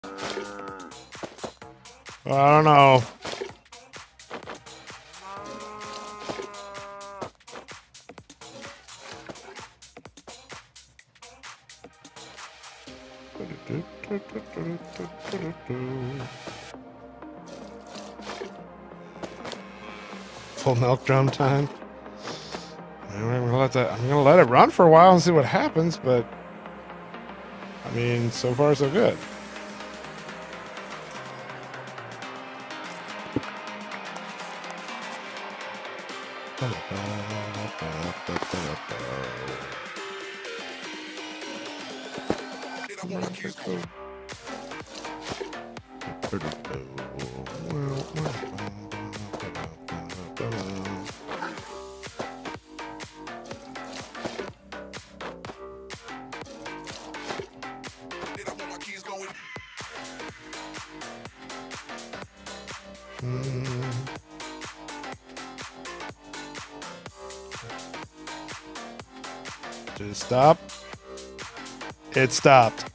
I don't know. Full milk drum time. I'm gonna let it run for a while and see what happens, but I mean, so far so good. Did it stop? It stopped.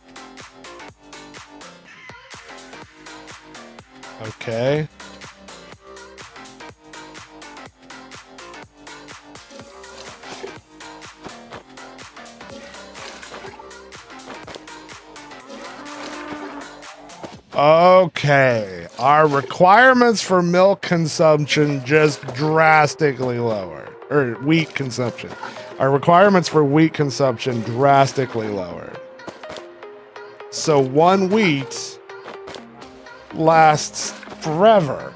Okay. Okay. Our requirements for milk consumption just drastically lowered. Or wheat consumption. Our requirements for wheat consumption drastically lowered. So 1 wheat lasts forever.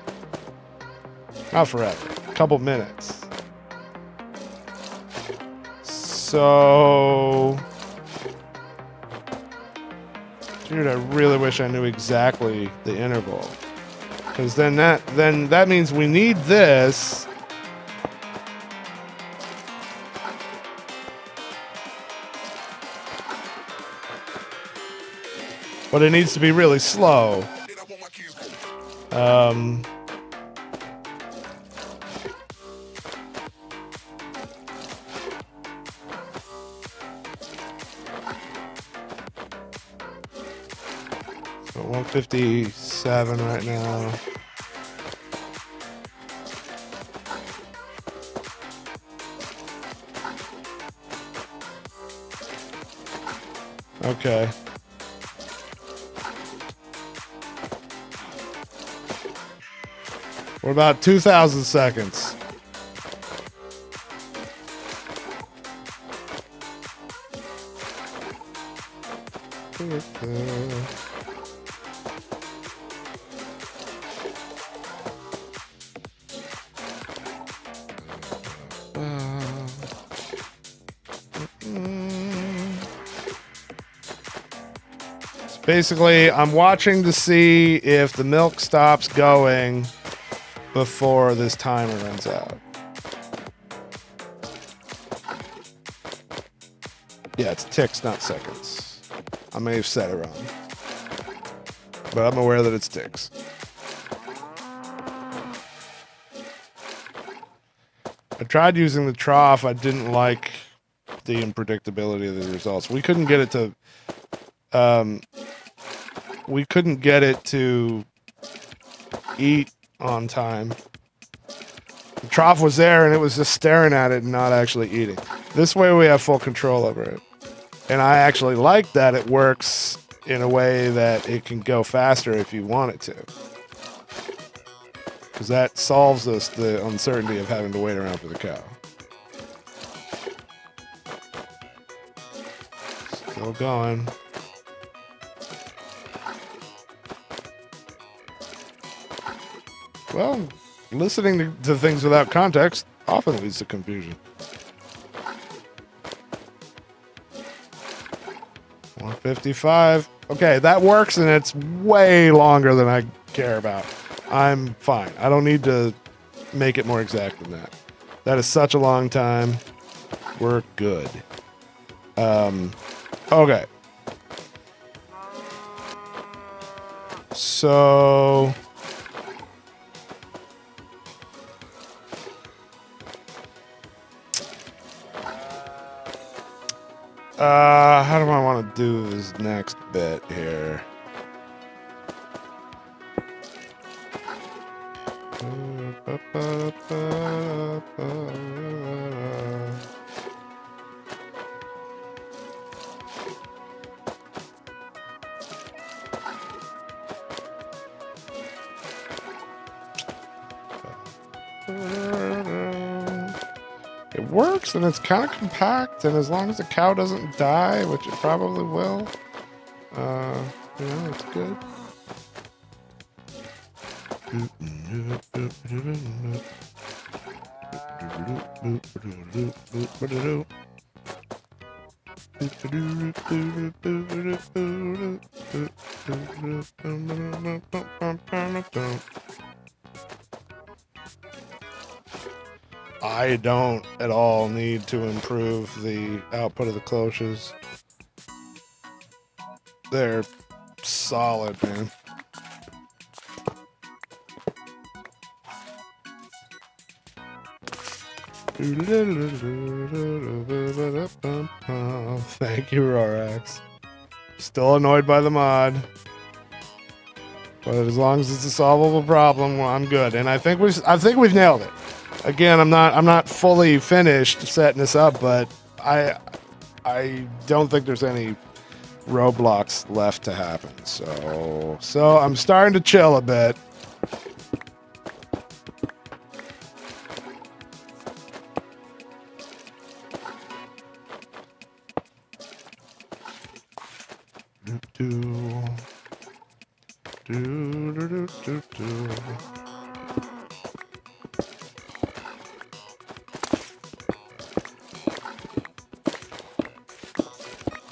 Not forever. A couple minutes. So... Dude, I really wish I knew exactly the interval. Because then that means we need this. But it needs to be really slow. So 157 right now. Okay. We're about 2,000 seconds. Basically, I'm watching to see if the milk stops going before this timer runs out. Yeah, it's ticks, not seconds. I may have said it wrong, but I'm aware that it's ticks. I tried using the trough. I didn't like the unpredictability of the results. We couldn't get it to... we couldn't get it to eat on time. The trough was there and it was just staring at it and not actually eating. This way we have full control over it. And I actually like that it works in a way that it can go faster if you want it to. Because that solves us the uncertainty of having to wait around for the cow. Still going. Well, listening to things without context often leads to confusion. 155. Okay, that works, and it's way longer than I care about. I'm fine. I don't need to make it more exact than that. That is such a long time. We're good. Okay. So... how do I want to do this next bit here? It works, and it's kind of compact, and as long as the cow doesn't die, which it probably will, it's good. I don't at all need to improve the output of the cloches. They're solid, man. Thank you, Rorax. Still annoyed by the mod, but as long as it's a solvable problem, well, I'm good. And I think we've nailed it. Again, I'm not fully finished setting this up, but I don't think there's any roadblocks left to happen. So I'm starting to chill a bit.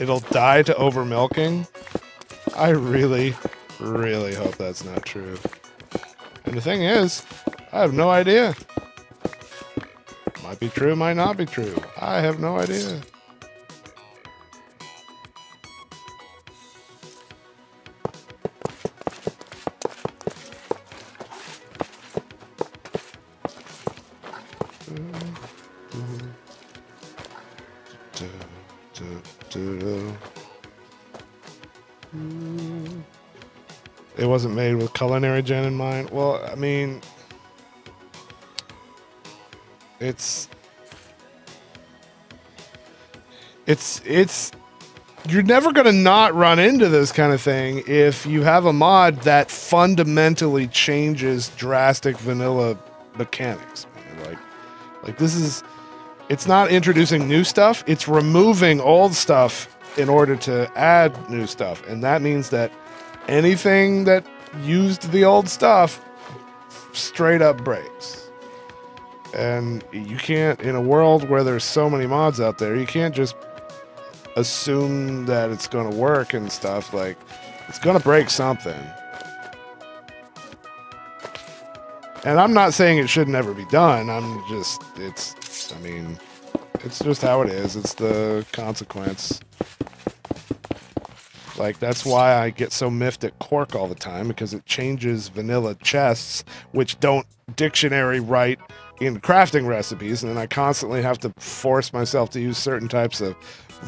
It'll die to over milking. I really, really hope that's not true. And the thing is, I have no idea. Might be true, might not be true. I have no idea. It wasn't made with culinary gen in mind. Well, I mean, it's you're never going to not run into this kind of thing if you have a mod that fundamentally changes drastic vanilla mechanics. Like this is, it's not introducing new stuff, it's removing old stuff in order to add new stuff. And that means that anything that used the old stuff straight up breaks. And you can't, in a world where there's so many mods out there, you can't just assume that it's going to work and stuff. Like, it's going to break something. And I'm not saying it should never be done. It's just how it is. It's the consequence. Like, that's why I get so miffed at Quark all the time, because it changes vanilla chests, which don't dictionary write in crafting recipes, and then I constantly have to force myself to use certain types of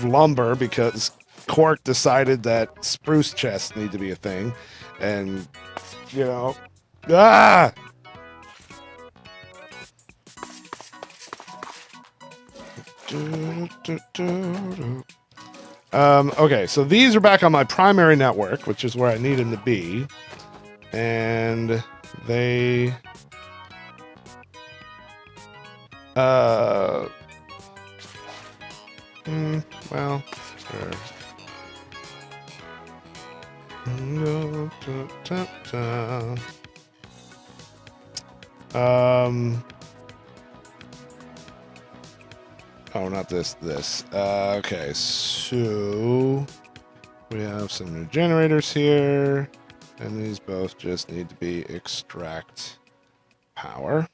lumber because Quark decided that spruce chests need to be a thing. And, you know, okay, so these are back on my primary network, which is where I need them to be. And they... well, sure. Oh, not this. Okay, so we have some new generators here, and these both just need to be extract power.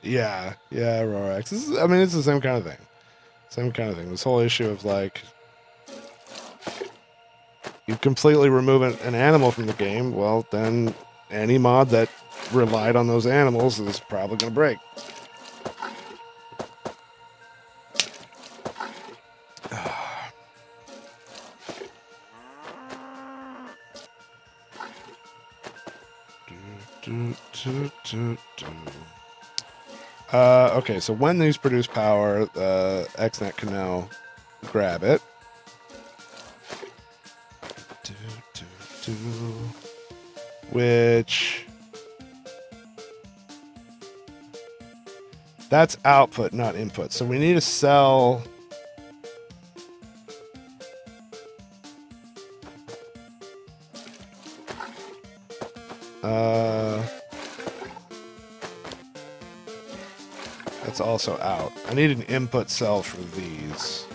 Yeah, Rorax. It's the same kind of thing. This whole issue of, like, you completely remove an animal from the game, well, then any mod that relied on those animals is probably going to break. Okay, so when these produce power, XNet can now grab it. Which... That's output, not input. So we need to sell... That's also out. I need an input cell for these.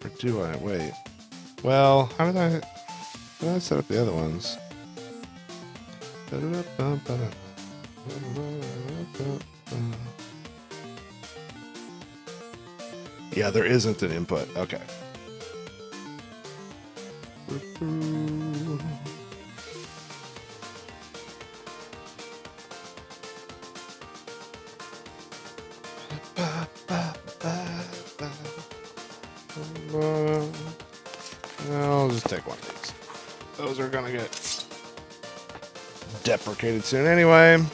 Or do I? Wait. Well, how did I set up the other ones? Yeah, there isn't an input. Okay. I'll just take one of these. Those are gonna get deprecated soon anyway.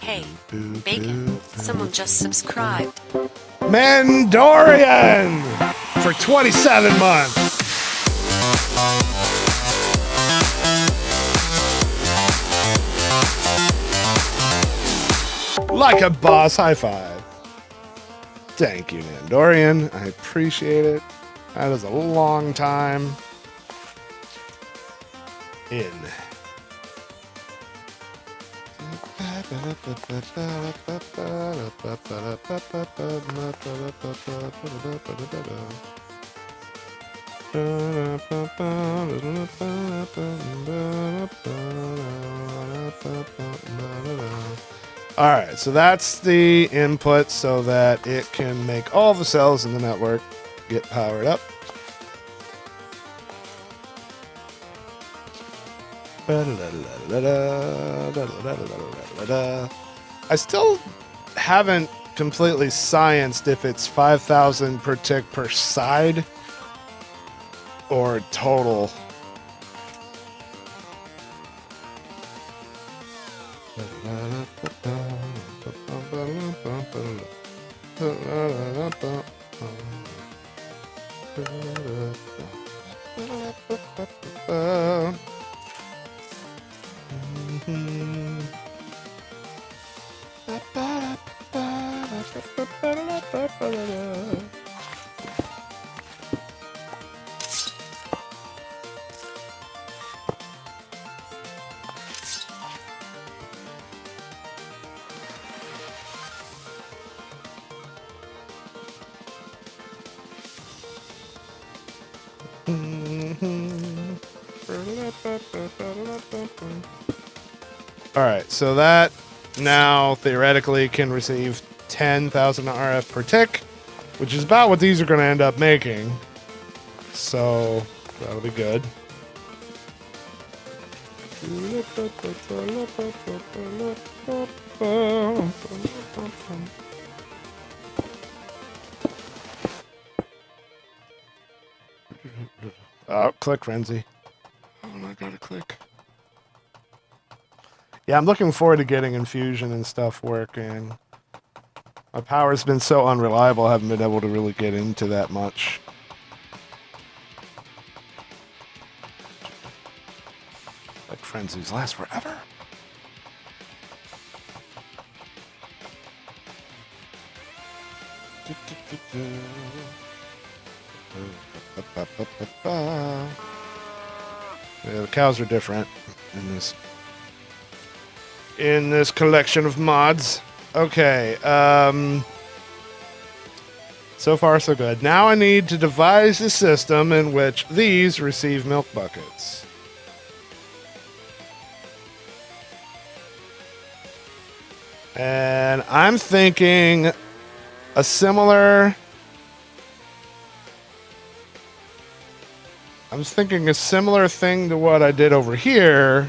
Hey, Bacon, someone just subscribed. Mandorian for 27 months. Like a boss, high five. Thank you, Mandorian. I appreciate it. That is a long time. In. Alright, so that's the input so that it can make all the cells in the network get powered up. I still haven't completely scienced if it's 5,000 per tick per side or total. Alright, so that now theoretically can receive 10,000 RF per tick, which is about what these are going to end up making. So that'll be good. Oh, click frenzy. Oh, I gotta click. Yeah, I'm looking forward to getting infusion and stuff working. My power's been so unreliable, I haven't been able to really get into that much. Like frenzies last forever. Yeah, the cows are different in this collection of mods. Okay, So far, so good. Now I need to devise a system in which these receive milk buckets. And I'm thinking a similar... I was thinking a similar thing to what I did over here.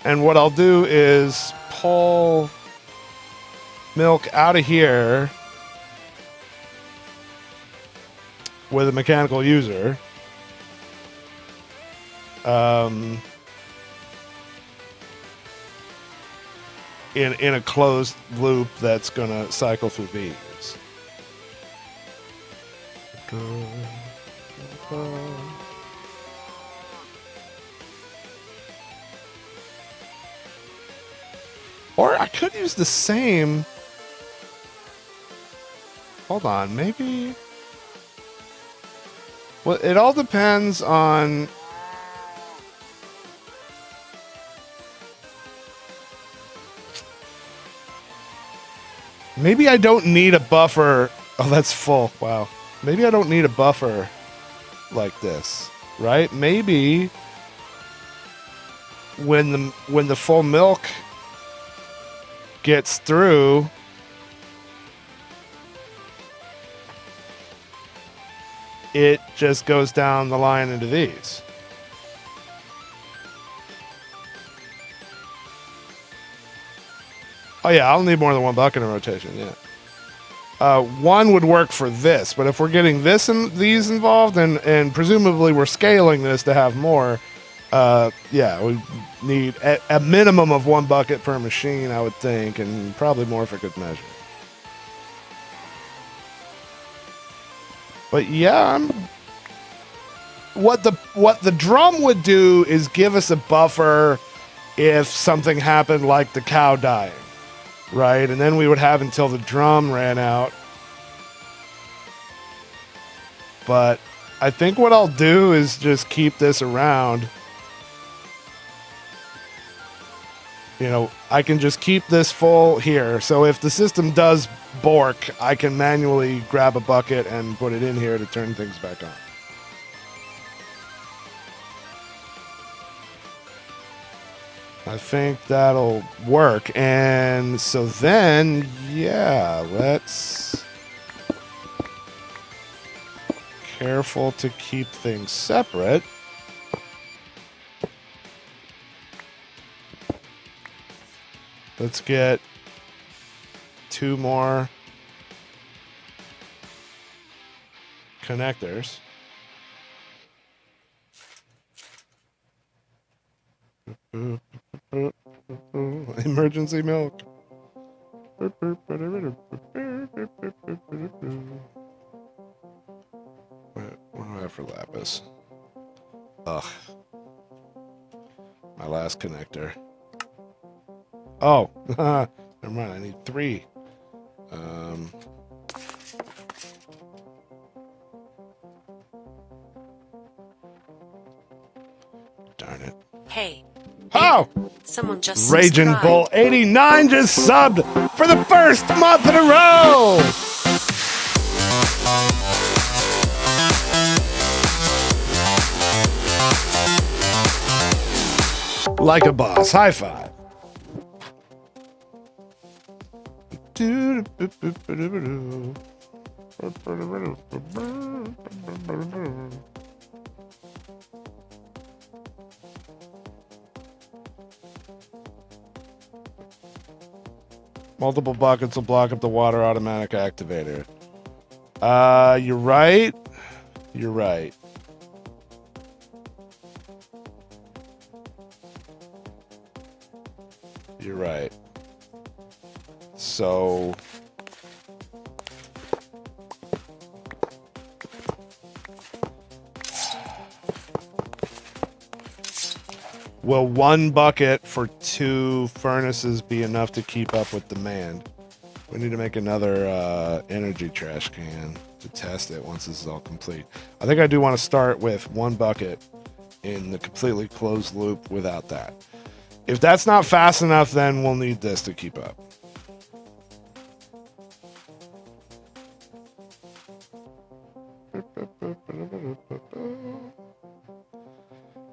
And what I'll do is pull milk out of here with a mechanical user. In a closed loop that's gonna cycle through these. Or I could use the same. Hold on, maybe. Well, it all depends on. Maybe I don't need a buffer. Oh, that's full. Wow. Maybe I don't need a buffer like this, right? Maybe when the full milk gets through, it just goes down the line into these. Oh yeah, I'll need more than one bucket in rotation, yeah. One would work for this, but if we're getting this and these involved, and presumably we're scaling this to have more, yeah, we need a minimum of one bucket per machine, I would think, and probably more for good measure. But yeah, what the drum would do is give us a buffer if something happened like the cow dying, right? And then we would have until the drum ran out. But I think what I'll do is just keep this around. You know, I can just keep this full here. So if the system does bork, I can manually grab a bucket and put it in here to turn things back on. I think that'll work. And so then, yeah, let's... Careful to keep things separate. Let's get 2 more connectors. Emergency milk. What do I have for lapis? Ugh. My last connector. Oh, never mind. I need 3. Darn it. Hey. Oh! Someone just Raging subscribed. Bull 89 just subbed for the first month in a row! Like a boss. High five. Multiple buckets will block up the water automatic activator. You're right. You're right. You're right. So... will 1 bucket for 2 furnaces be enough to keep up with demand? We need to make another energy trash can. to test it once this is all complete. I think I do want to start with one bucket in the completely closed loop without that. If that's not fast enough, then we'll need this to keep up.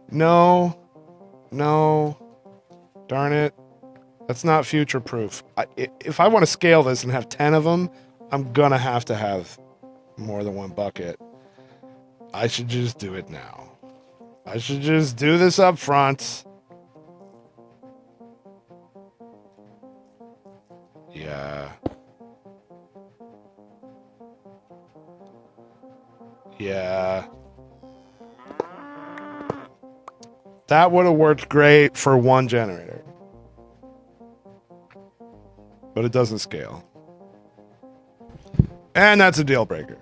No. No. Darn it. That's not future proof. If I want to scale this and have 10 of them, I'm going to have more than one bucket. I should just do it now. I should just do this up front. Yeah. Yeah. That would have worked great for one generator. But it doesn't scale. And that's a deal breaker.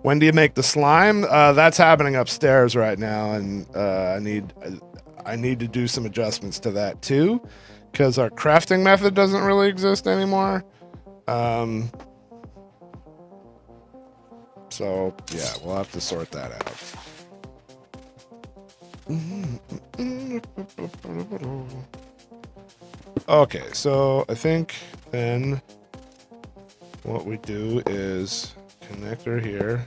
When do you make the slime? That's happening upstairs right now, and I need to do some adjustments to that too, because our crafting method doesn't really exist anymore. So yeah, we'll have to sort that out. Okay, so I think then what we do is connector here.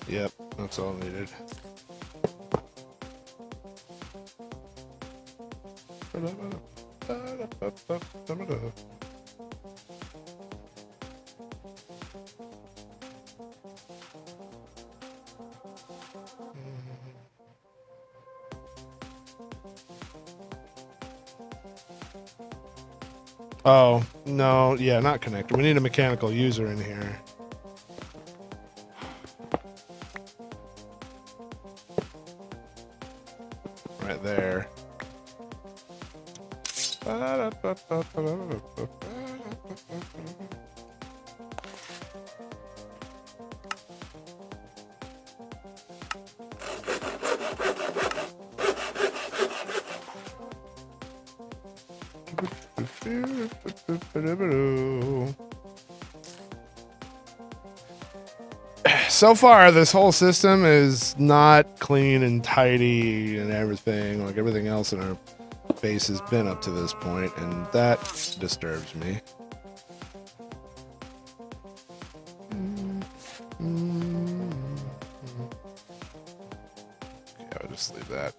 Yep, that's all needed. Oh, no, yeah, not connector. We need a mechanical user in here. Right there. So far, this whole system is not clean and tidy and everything, like everything else in our base has been up to this point, and that disturbs me. Okay, I'll just leave that.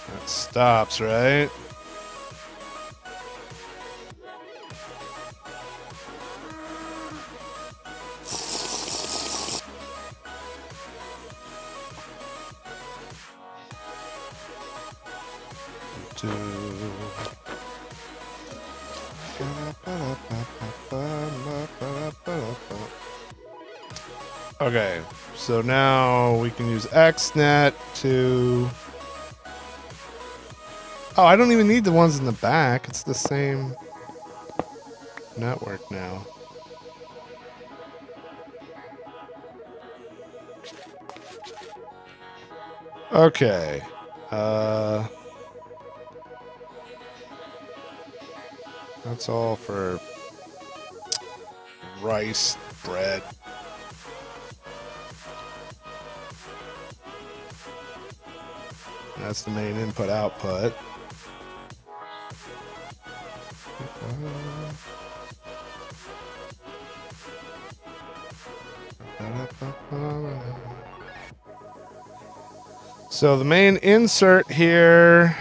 That stops, right? Okay, so now we can use XNet to... Oh, I don't even need the ones in the back. It's the same... network now. Okay. That's all for rice, bread. That's the main input output. So the main insert here.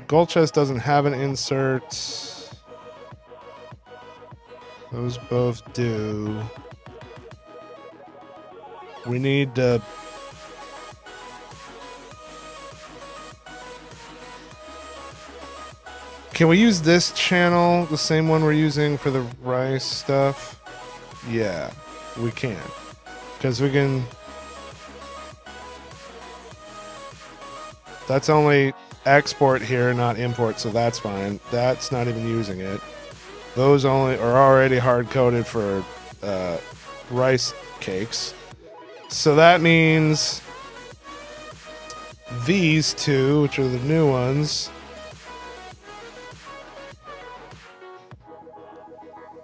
Gold chest doesn't have an insert. Those both do. We need to... Can we use this channel, the same one we're using for the rice stuff? Yeah, we can. Because we can... That's only export here, not import, so that's fine. That's not even using it. Those only are already hard-coded for rice cakes. So that means these two, which are the new ones,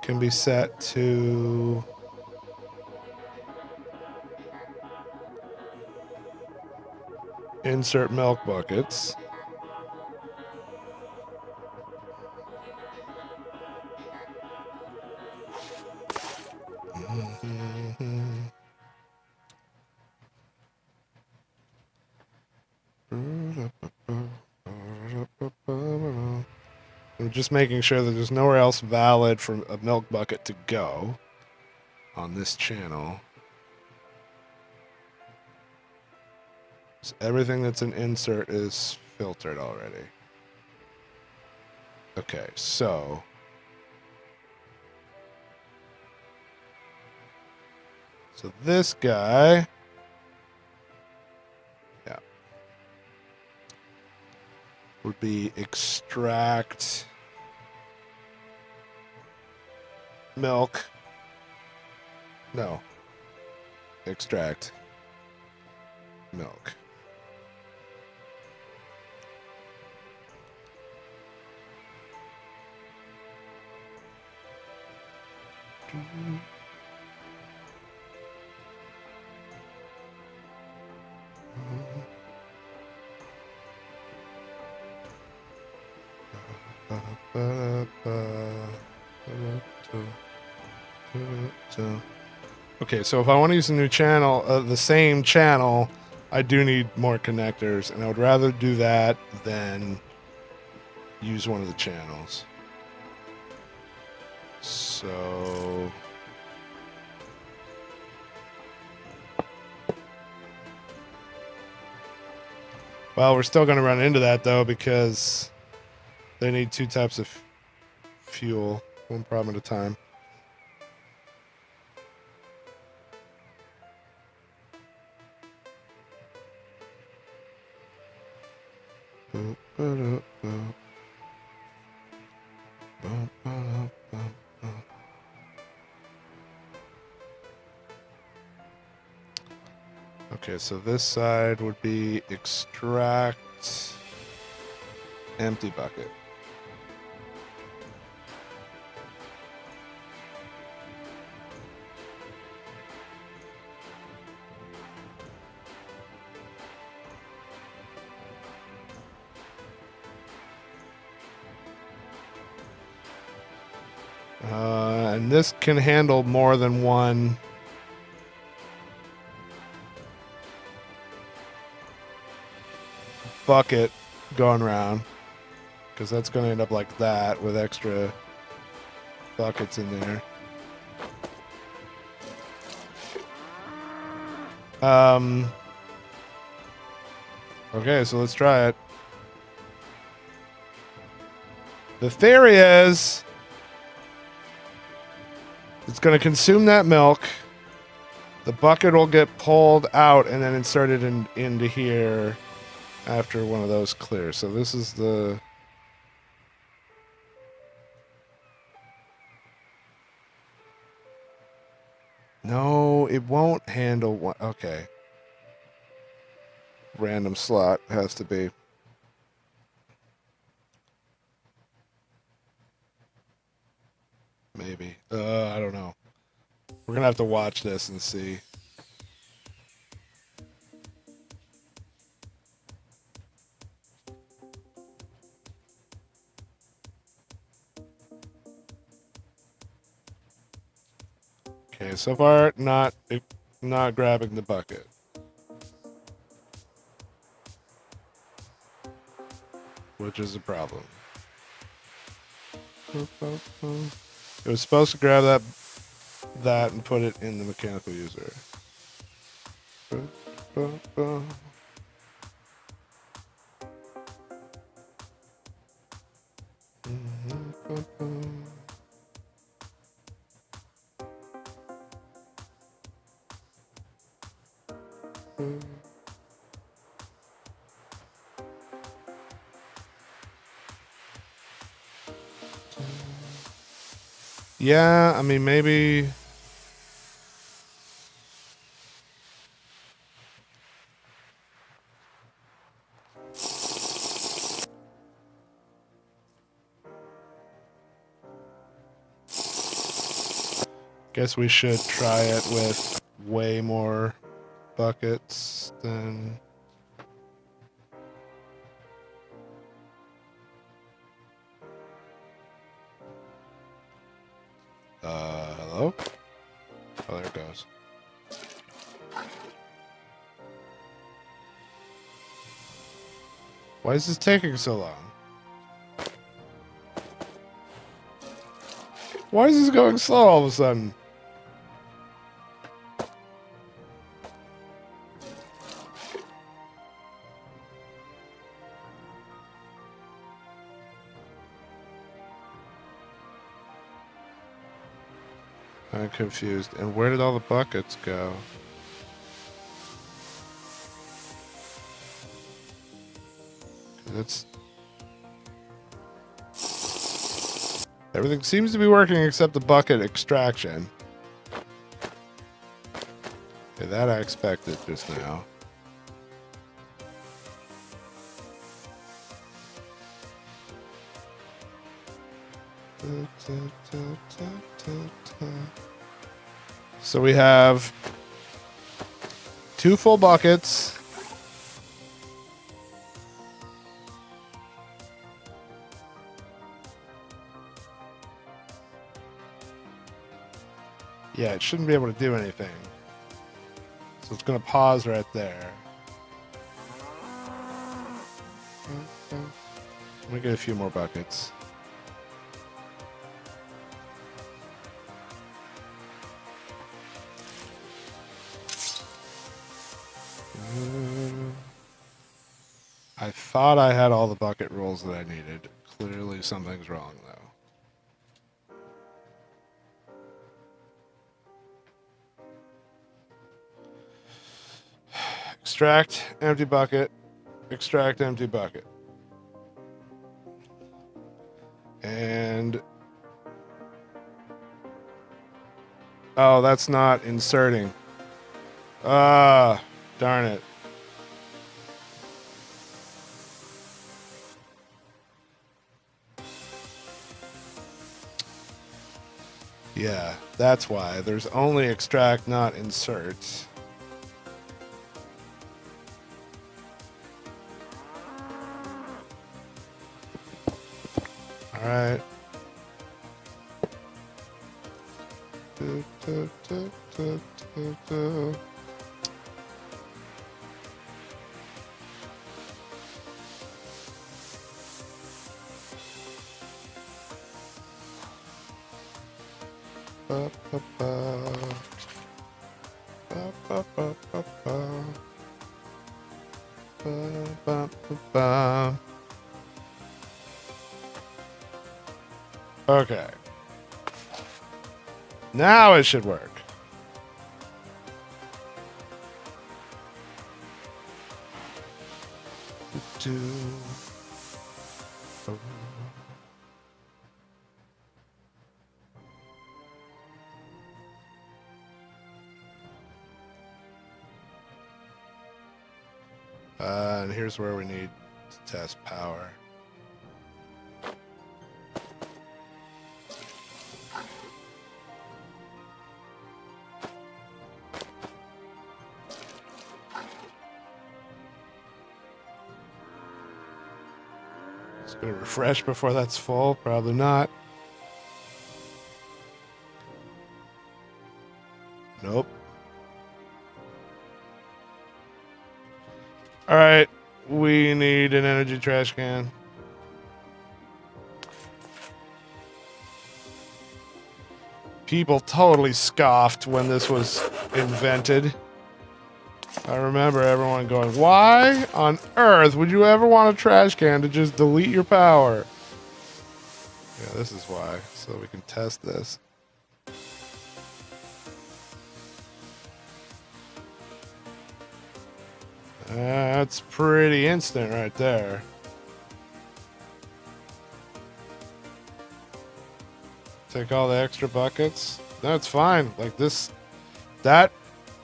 can be set to insert milk buckets. I'm just making sure that there's nowhere else valid for a milk bucket to go on this channel. So everything that's an insert is filtered already. Okay, so this guy, yeah, would be extract milk. No, extract milk. Okay, so if I want to use a new channel, the same channel, I do need more connectors, and I would rather do that than use one of the channels. So... Well, we're still going to run into that, though, because they need two types of fuel, one problem at a time. Okay, so this side would be extract empty bucket. And this can handle more than one bucket going around, because that's going to end up like that with extra buckets in there. Okay, so let's try it. The theory is it's going to consume that milk. The bucket will get pulled out and then inserted into here. after one of those clears. So this is the... No, it won't handle one. Okay. Random slot has to be. Maybe. I don't know. We're going to have to watch this and see. Okay, so far not grabbing the bucket. Which is a problem. It was supposed to grab that and put it in the mechanical user. Yeah, I mean, maybe... Guess we should try it with way more buckets than... Hello? Oh, there it goes. Why is this taking so long? Why is this going slow all of a sudden? I'm confused. And where did all the buckets go? That's... Everything seems to be working except the bucket extraction. Okay, that I expected just now. So we have 2 full buckets. Yeah, it shouldn't be able to do anything. So it's going to pause right there. Let me get a few more buckets. I thought I had all the bucket rolls that I needed. Clearly something's wrong, though. Extract, empty bucket. Extract, empty bucket. And... Oh, that's not inserting. Ah, darn it. Yeah, that's why. There's only extract, not insert. All right. Okay. Now it should work. do. Oh. And here's where we need to test power. It's going to refresh before that's full. Probably not. Nope. All right. We need an energy trash can. People totally scoffed when this was invented. I remember everyone going, why on earth would you ever want a trash can to just delete your power? Yeah, this is why. So we can test this. That's pretty instant right there. Take all the extra buckets. No, it's fine. Like this, that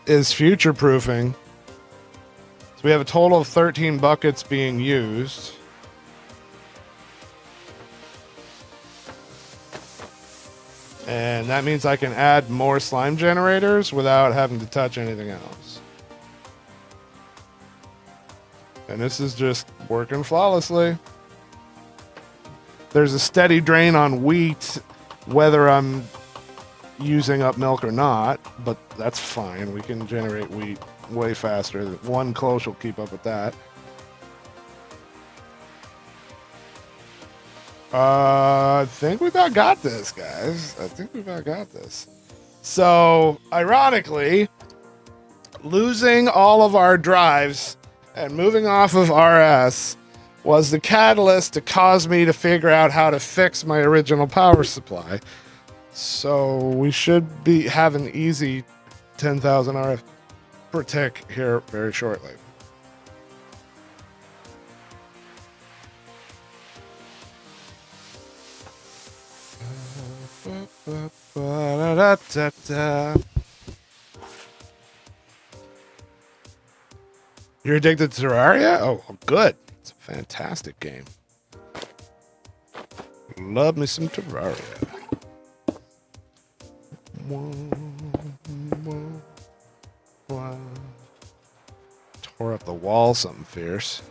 is future proofing. So we have a total of 13 buckets being used. And that means I can add more slime generators without having to touch anything else. And this is just working flawlessly. There's a steady drain on wheat, whether I'm using up milk or not, but that's fine. We can generate wheat way faster. One close will keep up with that. I think we about got this, guys. I think we about got this. So, ironically, losing all of our drives and moving off of RS was the catalyst to cause me to figure out how to fix my original power supply. So we should have an easy 10,000 RF per tick here very shortly. You're addicted to Terraria? Oh, good. It's a fantastic game. Love me some Terraria. Tore up the wall something fierce.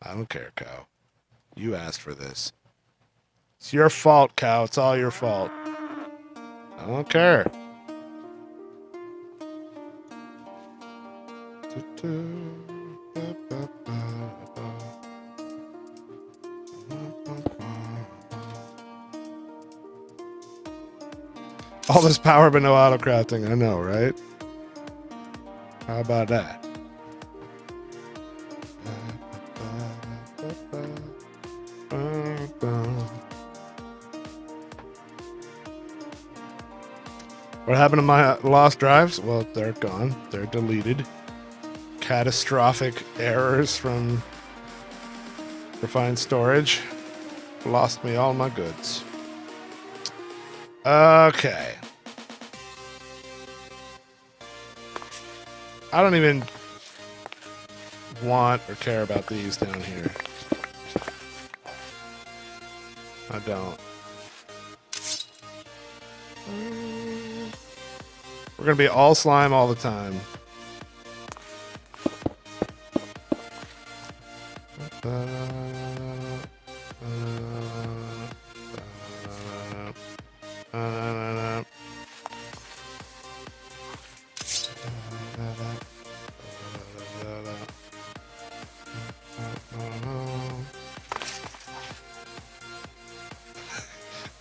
I don't care, cow. You asked for this. It's your fault, cow. It's all your fault. I don't care. All this power but no auto crafting. I know, right? How about that? What happened to my lost drives? Well, they're gone. They're deleted. Catastrophic errors from refined storage. Lost me all my goods. Okay. I don't even want or care about these down here. I don't. We're gonna be all slime all the time.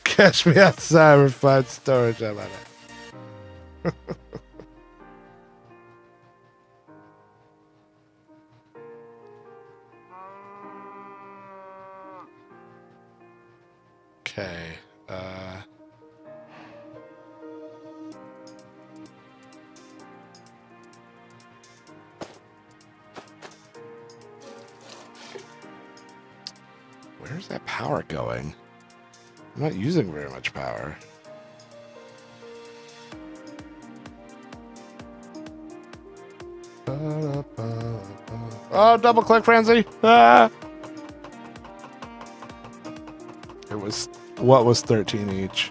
Catch me outside refined storage. How about that? Okay. Where's that power going? I'm not using very much power. Oh, double click frenzy! Ah! It was, what was 13 each?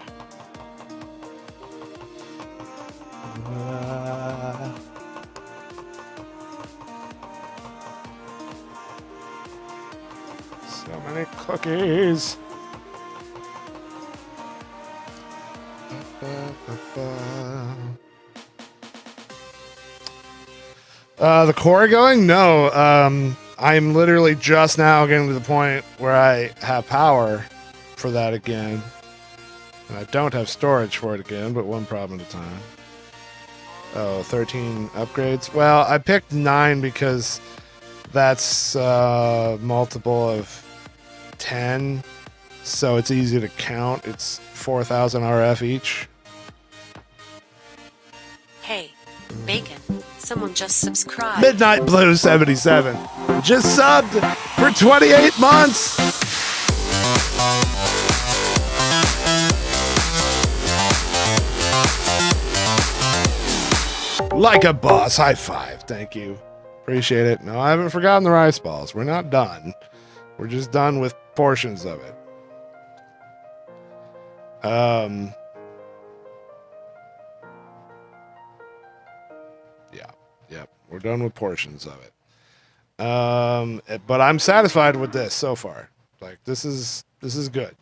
So many cookies. The core going? No. I'm literally just now getting to the point where I have power for that again. And I don't have storage for it again, but one problem at a time. Oh, 13 upgrades. Well, I picked 9 because that's multiple of 10. So it's easy to count. It's 4,000 RF each. Hey, Bacon. Someone just subscribed. Midnight Blue 77 just subbed for 28 months. Like a boss. High five. Thank you. Appreciate it. No, I haven't forgotten the rice balls. We're not done. We're just done with portions of it. Yeah, we're done with portions of it. But I'm satisfied with this so far. Like this is good.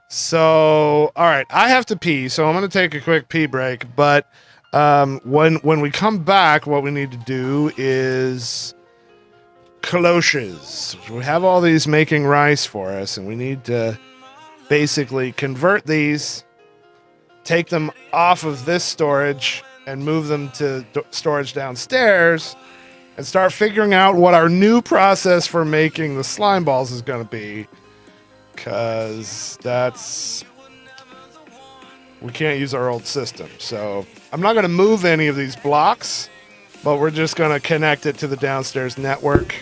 So, all right, I have to pee, so I'm going to take a quick pee break, but when we come back, what we need to do is cloches. We have all these making rice for us, and we need to basically convert these, take them off of this storage, and move them to storage downstairs, and start figuring out what our new process for making the slime balls is going to be. Because we can't use our old system. So I'm not going to move any of these blocks, but we're just going to connect it to the downstairs network.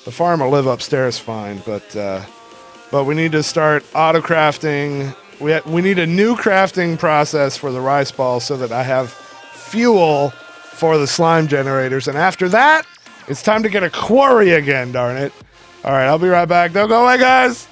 The farm will live upstairs fine, but we need to start auto crafting. We need a new crafting process for the rice balls so that I have fuel for the slime generators. And after that, it's time to get a quarry again, darn it. All right, I'll be right back. Don't go away, guys.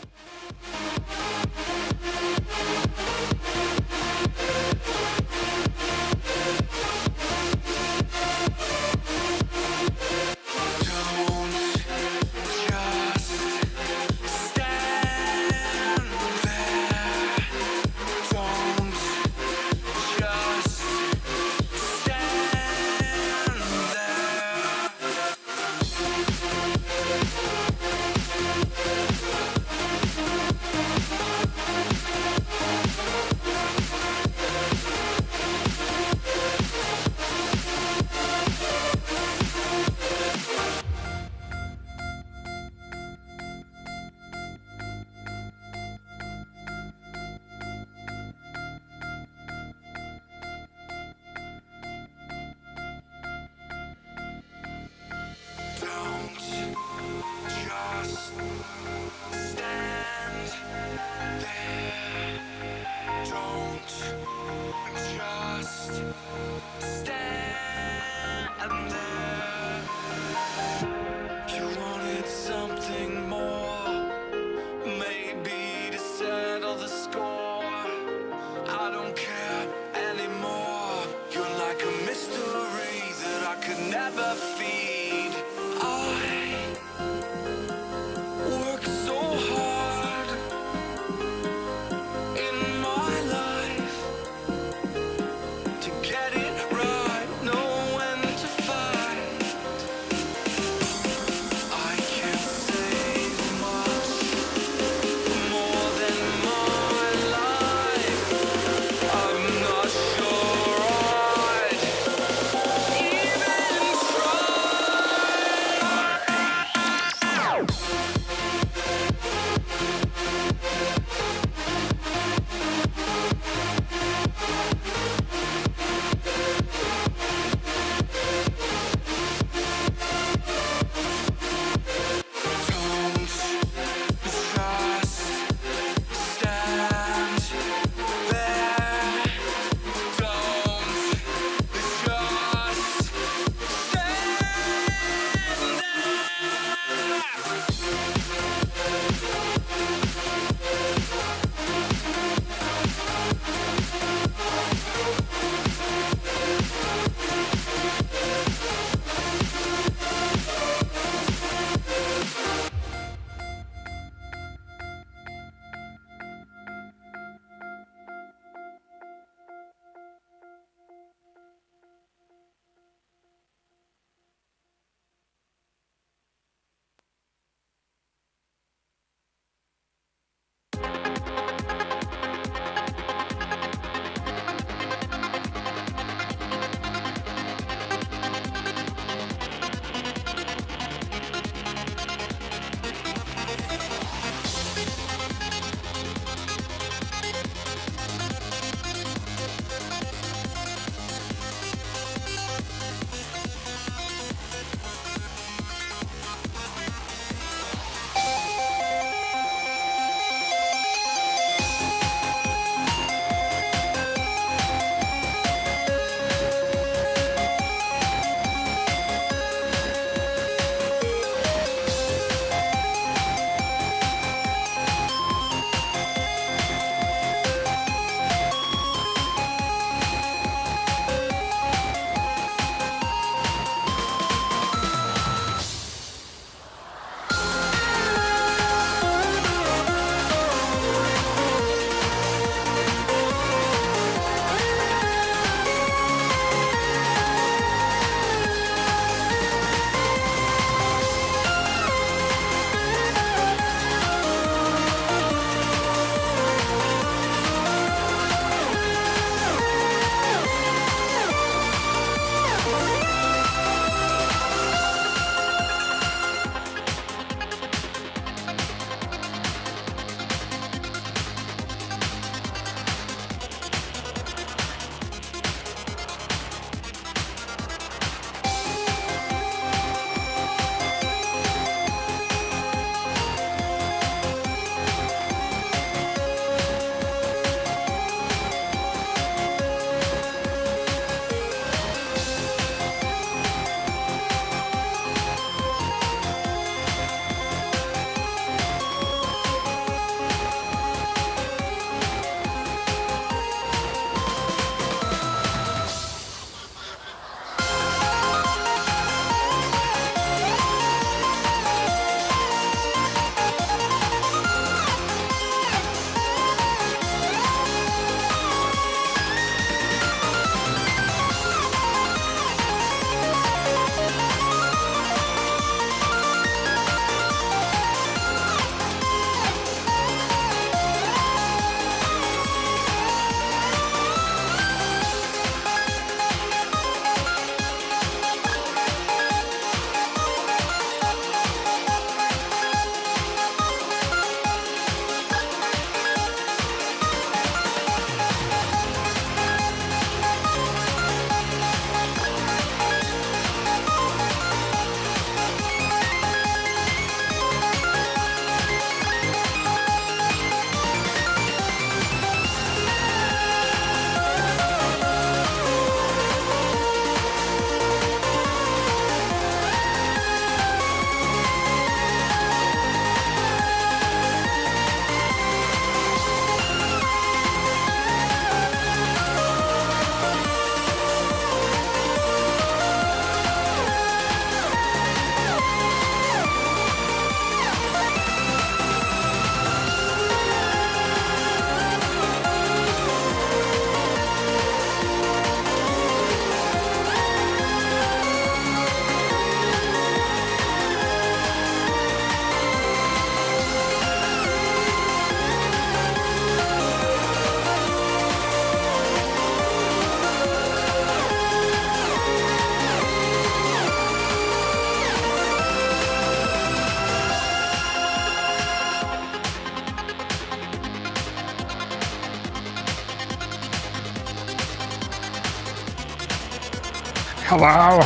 Hello?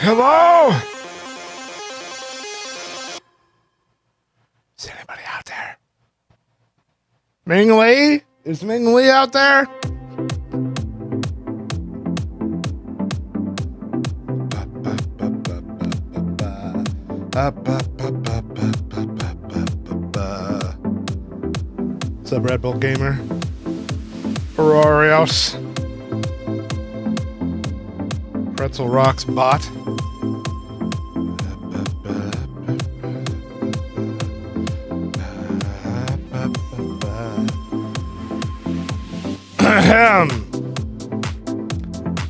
Hello? Is anybody out there? Ming Lee? Is Ming Lee out there? What's up, Red Bull Gamer? Aurorios. Pretzel Rocks bot.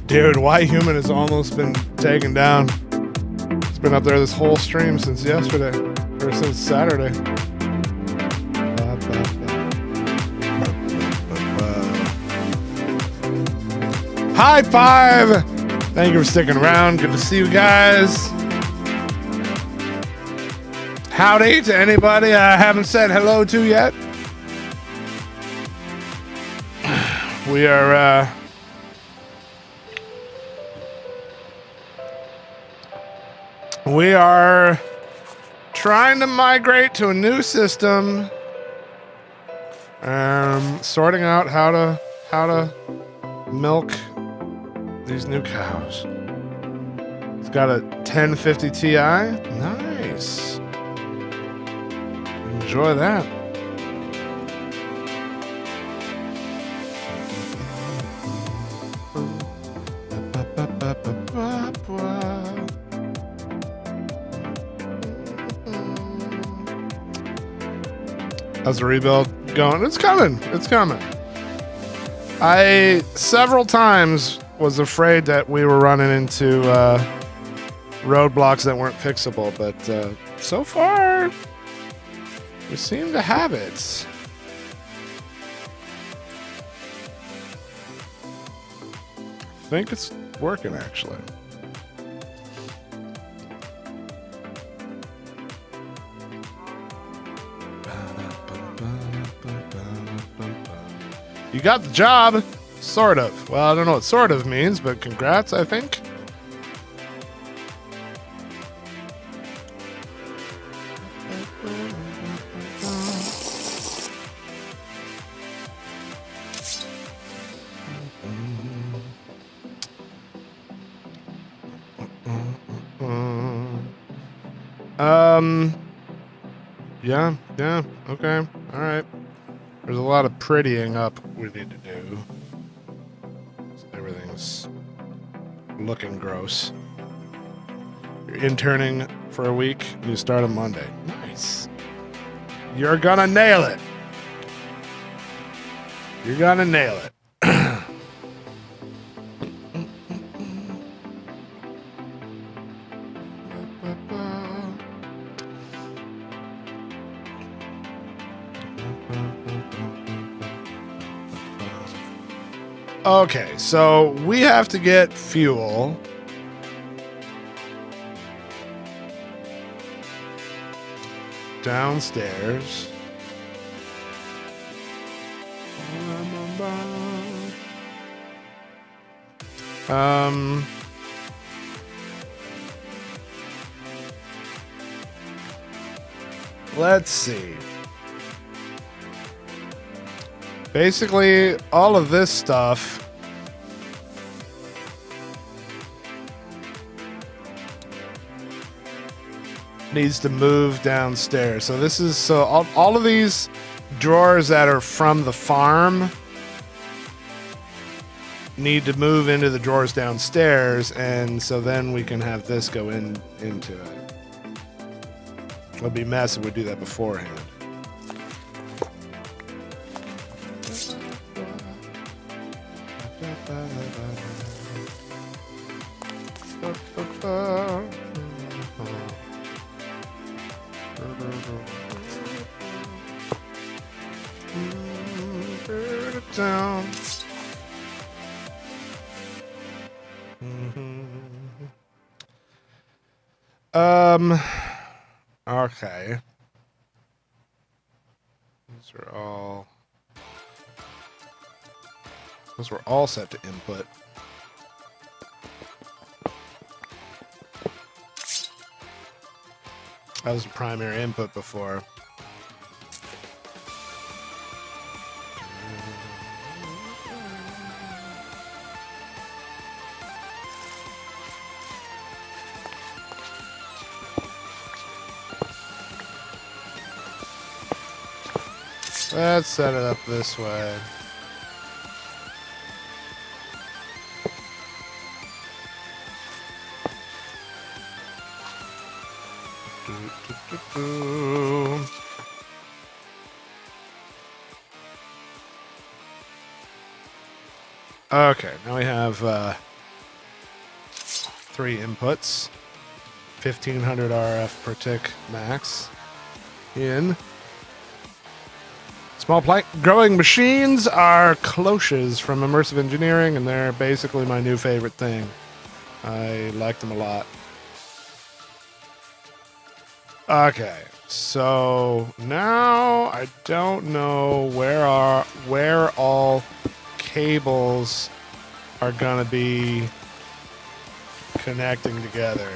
Dude, Why Human has almost been taken down. It's been up there this whole stream since yesterday, or since Saturday. High five! Thank you for sticking around. Good to see you guys. Howdy to anybody I haven't said hello to yet. We are trying to migrate to a new system. Sorting out how to milk these new cows. It's got a 1050 Ti. Nice. Enjoy that. How's the rebuild going? It's coming. It's coming. I several times was afraid that we were running into roadblocks that weren't fixable, but so far we seem to have it. I think it's working actually. You got the job, sort of. Well, I don't know what sort of means, but congrats, I think. Yeah, okay, all right. There's a lot of prettying up we need to do. Everything's looking gross. You're interning for a week, and you start on Monday. Nice. You're gonna nail it. You're gonna nail it. Okay, so we have to get fuel. Downstairs. Let's see. Basically, all of this stuff needs to move downstairs. So this is all of these drawers that are from the farm need to move into the drawers downstairs, and so then we can have this go into it. It would be a mess if we do that beforehand. Down. Okay. These are all Those were all set to input. That was the primary input before. Let's set it up this way. Okay, now we have 3 inputs, 1500 RF per tick max in. Small plant growing machines are cloches from Immersive Engineering, and they're basically my new favorite thing. I like them a lot. Okay, so now I don't know where all cables are gonna be connecting together.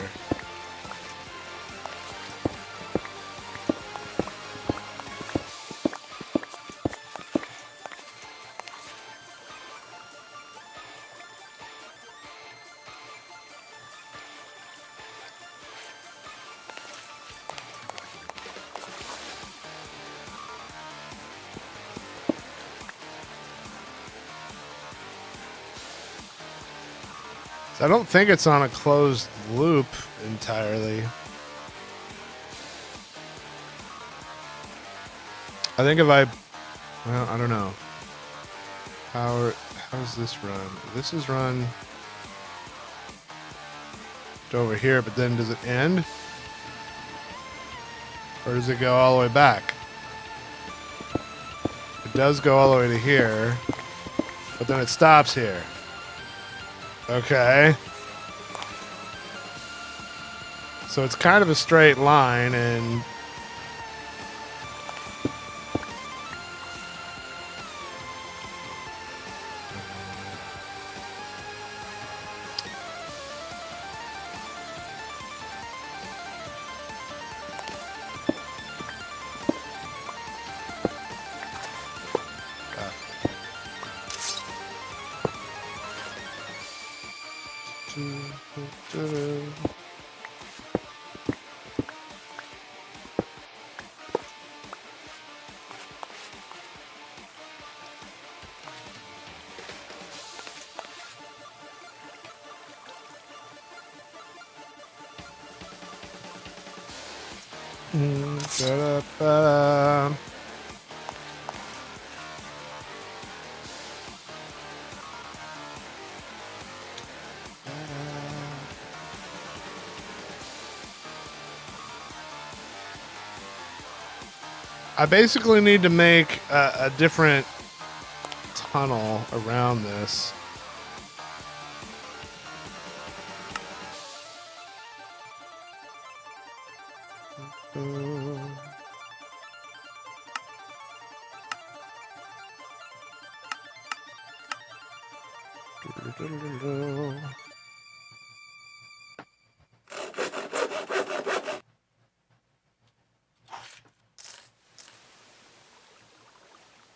I don't think it's on a closed loop entirely. I think if I don't know. How's this run? This is run over here, but then does it end? Or does it go all the way back? It does go all the way to here, but then it stops here. Okay. So it's kind of a straight line, and I basically need to make a different tunnel around this.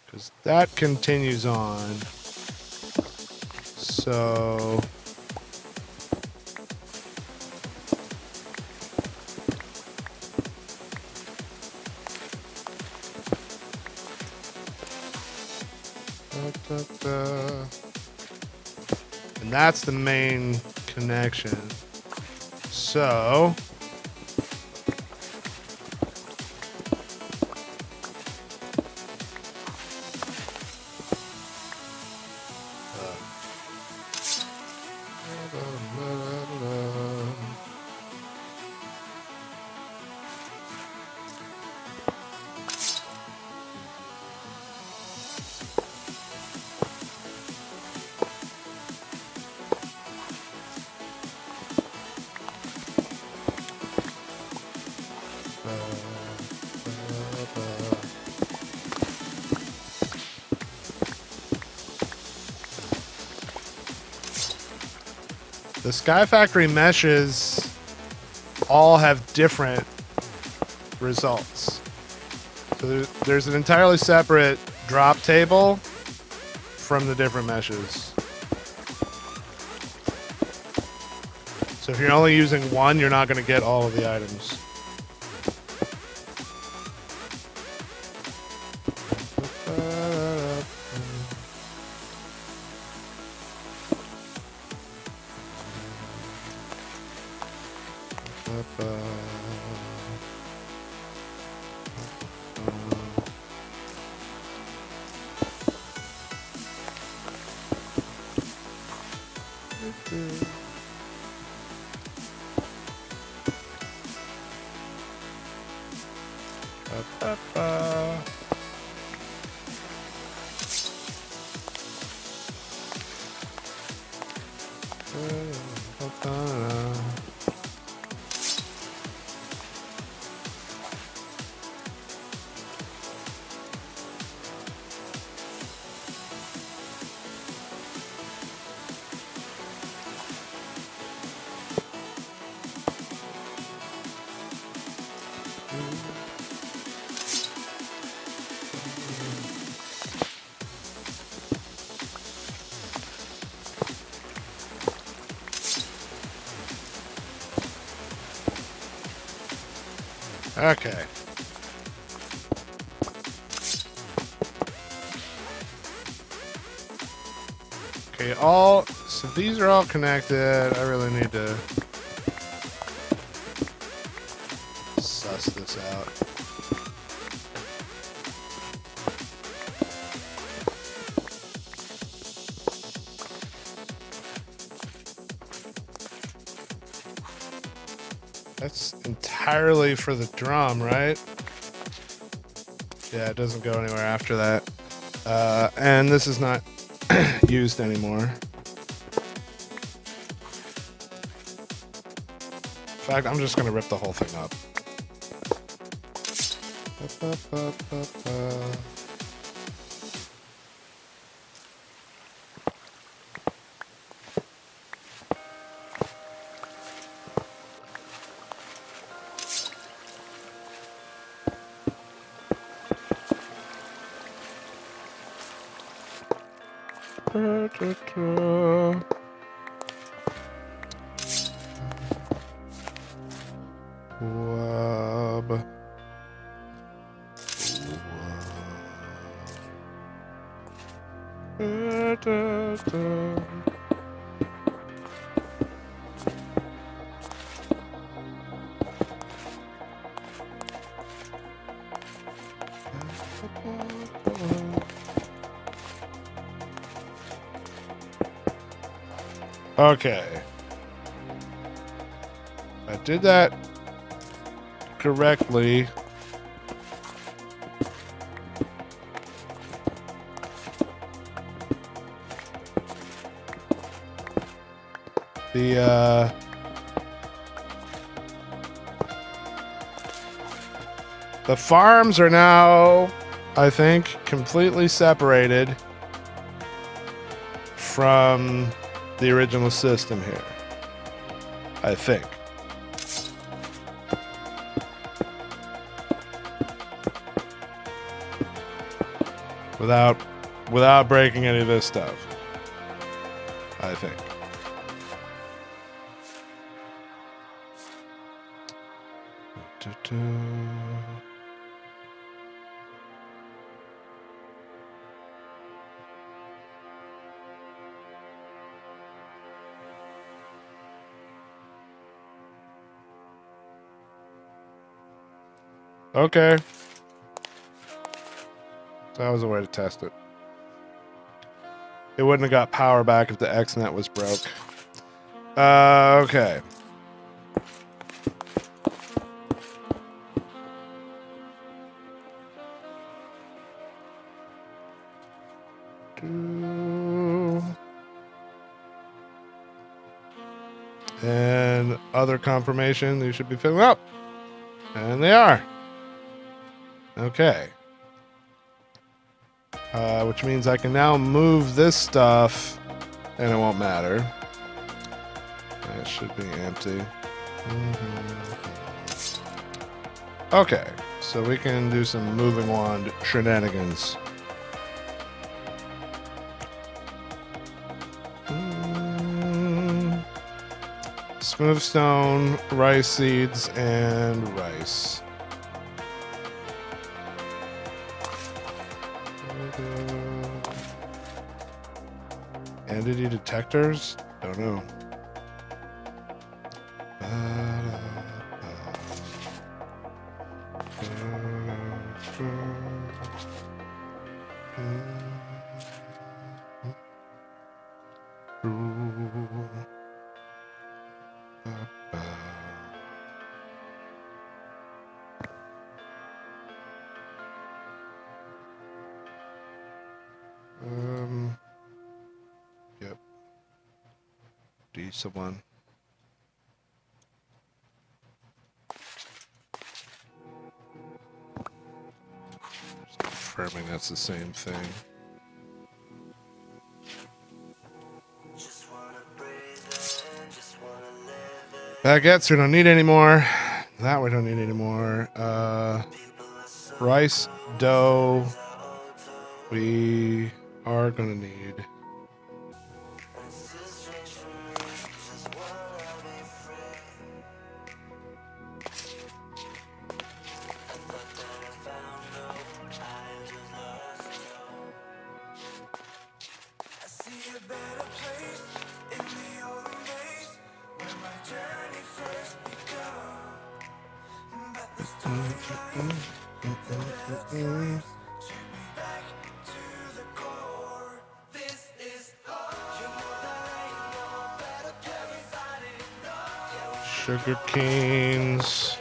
Because that continues on. So and that's the main connection. So The Sky Factory meshes all have different results. So there's an entirely separate drop table from the different meshes. So if you're only using one, you're not going to get all of the items. Okay. Okay, so these are all connected. I really need to suss this out. That's entirely for the drum, right? Yeah, it doesn't go anywhere after that. And this is not used anymore. In fact, I'm just going to rip the whole thing up. Wub. Okay. I did that correctly. The farms are now, I think, completely separated from the original system here. I think. Without breaking any of this stuff. I think. Okay. That was a way to test it. It wouldn't have got power back if the XNet was broke. Okay. And other confirmation, these should be filling up. And they are. Okay. Which means I can now move this stuff and it won't matter. Yeah, it should be empty. Okay, so we can do some moving wand shenanigans. Smooth stone, rice seeds, and rice. Entity detectors? Don't know. Yep. Decent one. Just confirming that's the same thing. Baguettes we don't need anymore. That we don't need anymore. Rice dough we are gonna need. Sugar canes.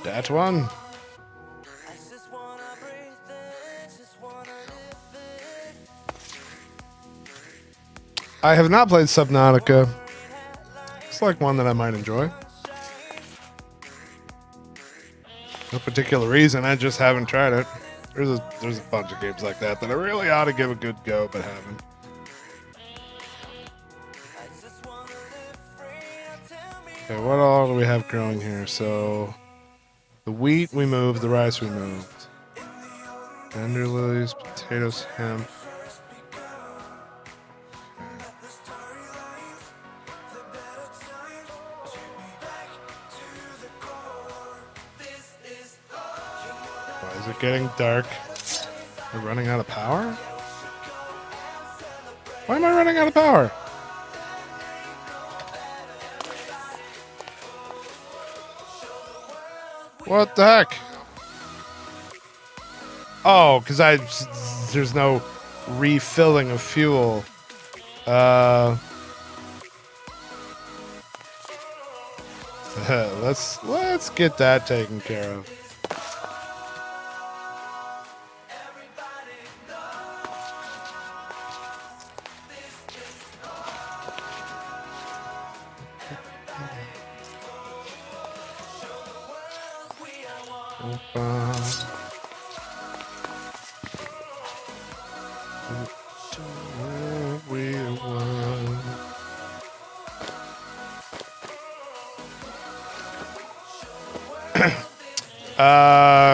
That one. I have not played Subnautica. It's like one that I might enjoy. No particular reason, I just haven't tried it. There's a bunch of games like that that I really ought to give a good go, but haven't. Okay, what all do we have growing here? So, the wheat we moved, the rice we moved. Tender lilies, potatoes, hemp. Why is it getting dark? We're running out of power? Why am I running out of power? What the heck? Oh, because there's no refilling of fuel. Let's get that taken care of.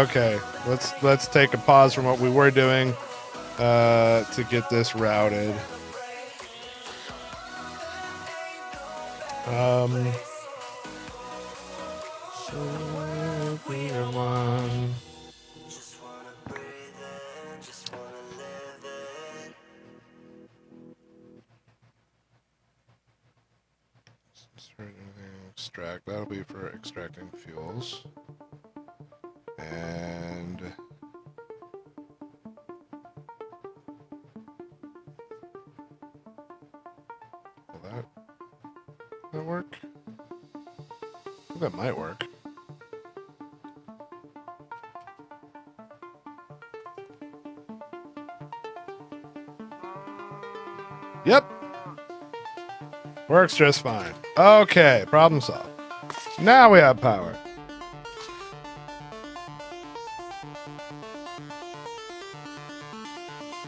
Okay. Let's take a pause from what we were doing to get this routed. Extract. That'll be for extracting fuels. And will that work? I think that might work. Yep. Works just fine. Okay, problem solved. Now we have power.